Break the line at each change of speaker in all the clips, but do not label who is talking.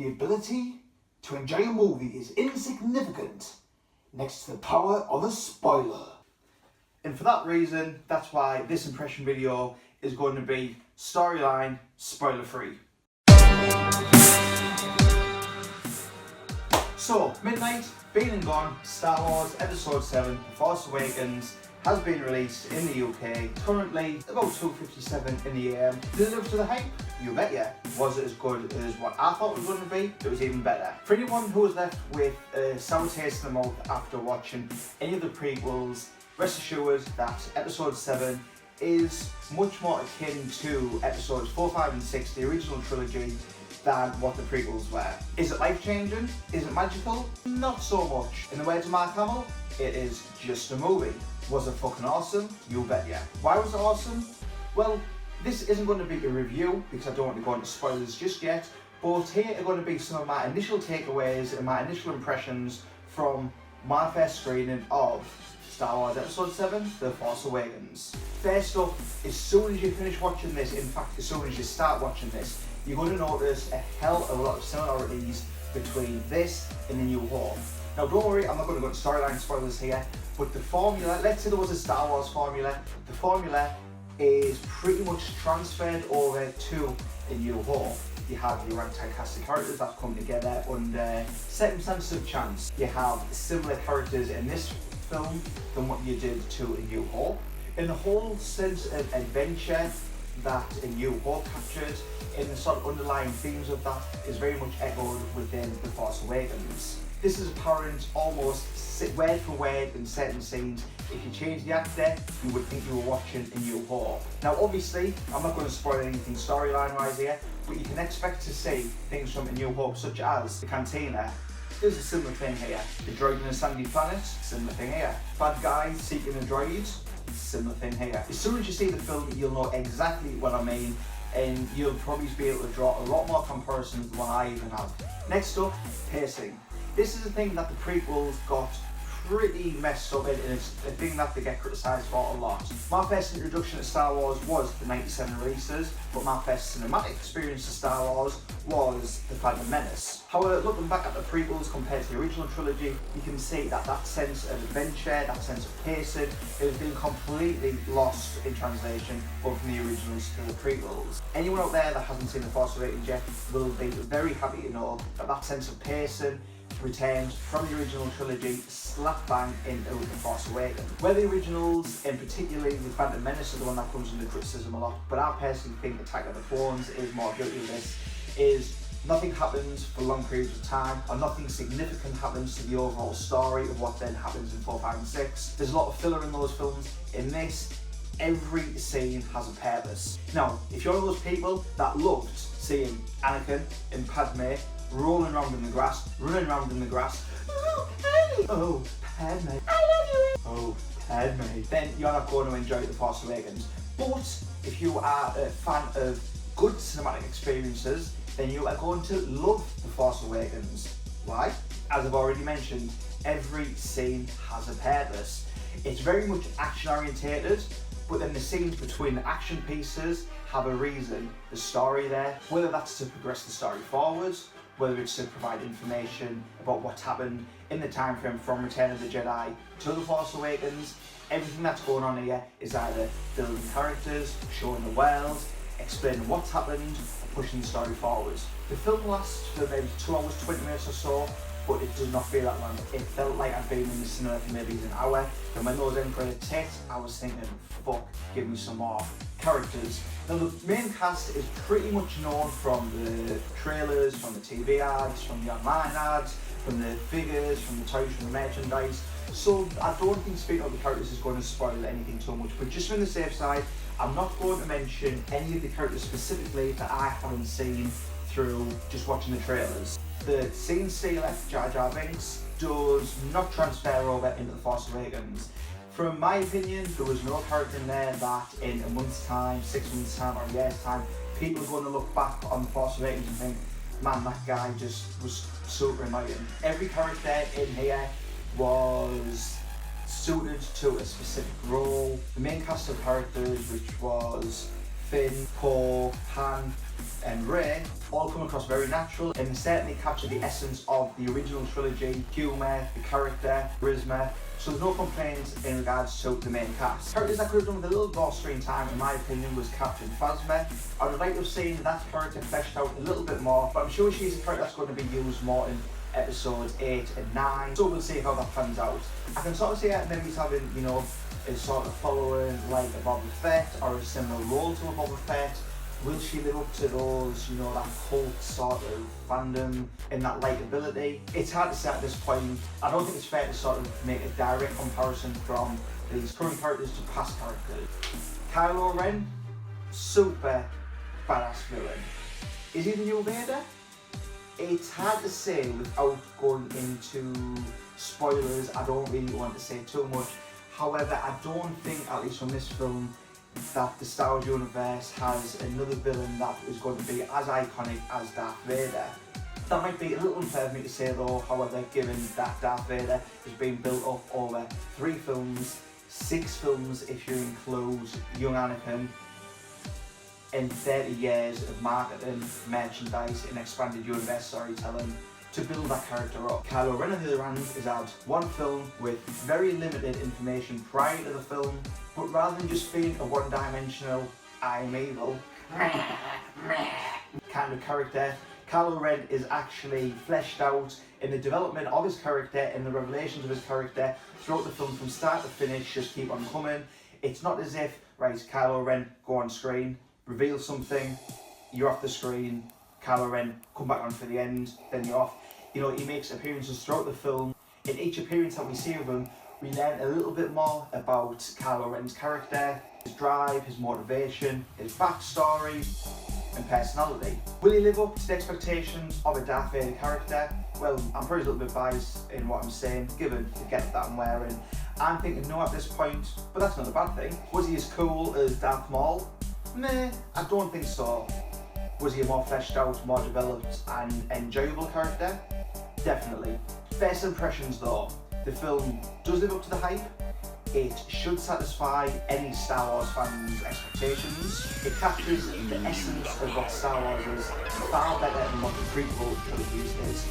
The ability to enjoy a movie is insignificant next to the power of a spoiler. And for that reason, that's why this impression video is going to be storyline spoiler free. So, midnight, been and gone, Star Wars Episode 7, The Force Awakens has been released in the UK, currently about 2:57 in the AM. Did it live up to the hype? You bet yeah. Was it as good as what I thought it was going to be? It was even better. For anyone who was left with a sour taste in the mouth after watching any of the prequels, rest assured that Episode 7 is much more akin to Episodes 4, 5 and 6, the original trilogy, than what the prequels were. Is it life-changing? Is it magical? Not so much. In the words of Mark Hamill, it is just a movie. Was it fucking awesome? You bet yeah. Why was it awesome? Well, this isn't going to be a review because I don't want to go into spoilers just yet, but here are going to be some of my initial takeaways and my initial impressions from my first screening of Star Wars Episode 7, The Force Awakens. First up, as soon as you finish watching this, in fact as soon as you start watching this, you're going to notice a hell of a lot of similarities between this and A New Hope. Now don't worry, I'm not going to go into storyline spoilers here, but the formula, let's say there was a Star Wars formula, the formula is pretty much transferred over to A New Hope. You have your anti-cast characters that come together under circumstances of chance. You have similar characters in this film than what you did to A New Hope. And the whole sense of adventure that A New Hope captured, and the sort of underlying themes of that is very much echoed within The Force Awakens. This is apparent almost word for word in certain scenes. If you change the actor, you would think you were watching A New Hope. Now obviously, I'm not going to spoil anything storyline wise here, but you can expect to see things from A New Hope such as the Cantina. There's a similar thing here. The droid in a sandy planet, similar thing here. Bad guy seeking a droid, similar thing here. As soon as you see the film, you'll know exactly what I mean, and you'll probably be able to draw a lot more comparisons than what I even have. Next up, pacing. This is a thing that the prequels got pretty messed up in, and it's a thing that they get criticised for a lot. My first introduction to Star Wars was the 97 releases, but my first cinematic experience to Star Wars was The Phantom Menace. However, looking back at the prequels compared to the original trilogy, you can see that that sense of adventure, that sense of pacing, has been completely lost in translation, both from the originals to the prequels. Anyone out there that hasn't seen The Force Awakens yet will be very happy to know that that sense of pacing retained from the original trilogy slap bang into The Force Awakens. Where the originals, and particularly The Phantom Menace, is the one that comes under criticism a lot, but I personally think Attack of the Clones is more guilty of this, is nothing happens for long periods of time, or nothing significant happens to the overall story of what then happens in 4, 5 and 6. There's a lot of filler in those films. In this, every scene has a purpose. Now, if you're one of those people that loved seeing Anakin and Padme rolling around in the grass, running around in the grass, oh, Padme, I love you, oh, Padme, then you're not going to enjoy The Force Awakens. But if you are a fan of good cinematic experiences, then you are going to love The Force Awakens. Why? As I've already mentioned, every scene has a purpose. It's very much action orientated, but then the scenes between the action pieces have a reason, the story there, whether that's to progress the story forwards, whether it's to provide information about what's happened in the time frame from Return of the Jedi to The Force Awakens. Everything that's going on here is either building characters, showing the world, explaining what's happened, or pushing the story forwards. The film lasts for maybe 2 hours, 20 minutes or so, but it does not feel that long. It felt like I'd been in the cinema for maybe an hour, and when those end credits hit, I was thinking, fuck, give me some more characters. Now the main cast is pretty much known from the trailers, from the TV ads, from the online ads, from the figures, from the toys, from the merchandise. So I don't think speaking of the characters is going to spoil anything too much, but just on the safe side, I'm not going to mention any of the characters specifically that I haven't seen through just watching the trailers. The scene stealer, Jar Jar Binks, does not transfer over into The Force Awakens. From my opinion, there was no character in there that in a month's time, 6 months' time, or a year's time, people are going to look back on The Force Awakens and think, man, that guy just was super annoying. Every character in here was suited to a specific role. The main cast of characters, which was Finn, Poe, Han, and Rey all come across very natural and certainly capture the essence of the original trilogy, humour, the character, charisma. So there's no complaints in regards to the main cast. Characters that could have done with a little more screen time, in my opinion, was Captain Phasma. I would like to have seen that character fleshed out a little bit more, but I'm sure she's a character that's going to be used more in episodes 8 and 9. So we'll see how that pans out. I can sort of see her maybe having, you know, a sort of following like a Boba Fett or a similar role to a Boba Fett. Will she live up to those, you know, that cult sort of fandom and that likability? It's hard to say at this point. I don't think it's fair to sort of make a direct comparison from these current characters to past characters. Kylo Ren, super badass villain. Is he the new Vader? It's hard to say without going into spoilers. I don't really want to say too much. However, I don't think, at least from this film, that the Star Wars universe has another villain that is going to be as iconic as Darth Vader. That might be a little unfair for me to say though, however, given that Darth Vader has been built up over 3 films, 6 films if you include young Anakin, and 30 years of marketing, merchandise and expanded universe storytelling to build that character up. Kylo Ren, on the other hand, has had one film with very limited information prior to the film, but rather than just being a one-dimensional I'm evil kind of character, Kylo Ren is actually fleshed out in the development of his character and the revelations of his character throughout the film from start to finish just keep on coming. It's not as if, right, Kylo Ren, go on screen, reveal something, you're off the screen, Kylo Ren, come back on for the end, then you're off. You know, he makes appearances throughout the film. In each appearance that we see of him, we learn a little bit more about Kylo Ren's character, his drive, his motivation, his backstory and personality. Will he live up to the expectations of a Darth Vader character? Well, I'm probably a little bit biased in what I'm saying, given the get that I'm wearing. I'm thinking no at this point, but that's not a bad thing. Was he as cool as Darth Maul? Meh, I don't think so. Was he a more fleshed out, more developed and enjoyable character? Definitely. First impressions though, the film does live up to the hype. It should satisfy any Star Wars fans' expectations. It captures the essence of what Star Wars is far better than what the prequel trilogy is.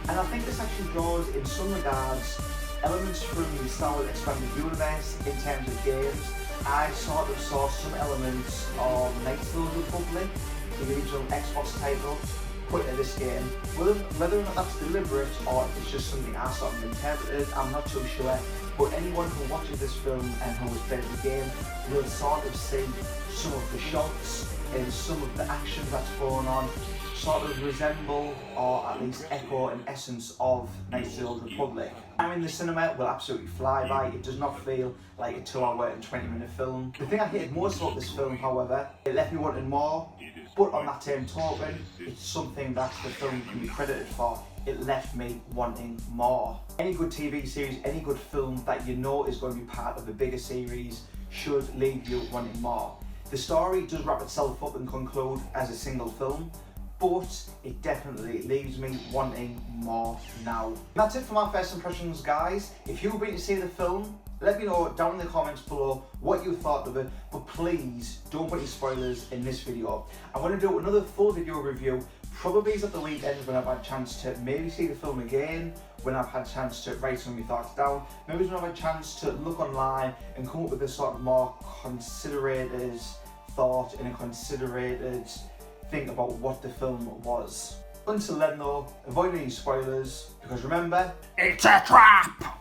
And I think this actually draws, in some regards, elements from the Star Wars expanded universe in terms of games. I sort of saw some elements of Knights of the Republic, the original Xbox title, put into this game. Whether or not that's deliberate or if it's just something I sort of interpreted, I'm not too sure. But anyone who watches this film and who has played the game will sort of see some of the shots and some of the action that's going on sort of resemble or at least echo an essence of Knights of the Old Republic. Time in the cinema will absolutely fly by. It does not feel like a 2-hour and 20-minute film. The thing I hated most about this film, however, it left me wanting more, but on that same token, it's something that the film can be credited for. It left me wanting more. Any good TV series, any good film that you know is going to be part of a bigger series should leave you wanting more. The story does wrap itself up and conclude as a single film, but it definitely leaves me wanting more now. And that's it for my first impressions, guys. If you've been to see the film, let me know down in the comments below what you thought of it, but please don't put any spoilers in this video. I'm going to do another full video review, probably at the weekend when I've had a chance to maybe see the film again, when I've had a chance to write some of my thoughts down, maybe when I've had a chance to look online and come up with a sort of more considerated thought and a considerated think about what the film was. Until then though, avoid any spoilers, because remember, it's a trap!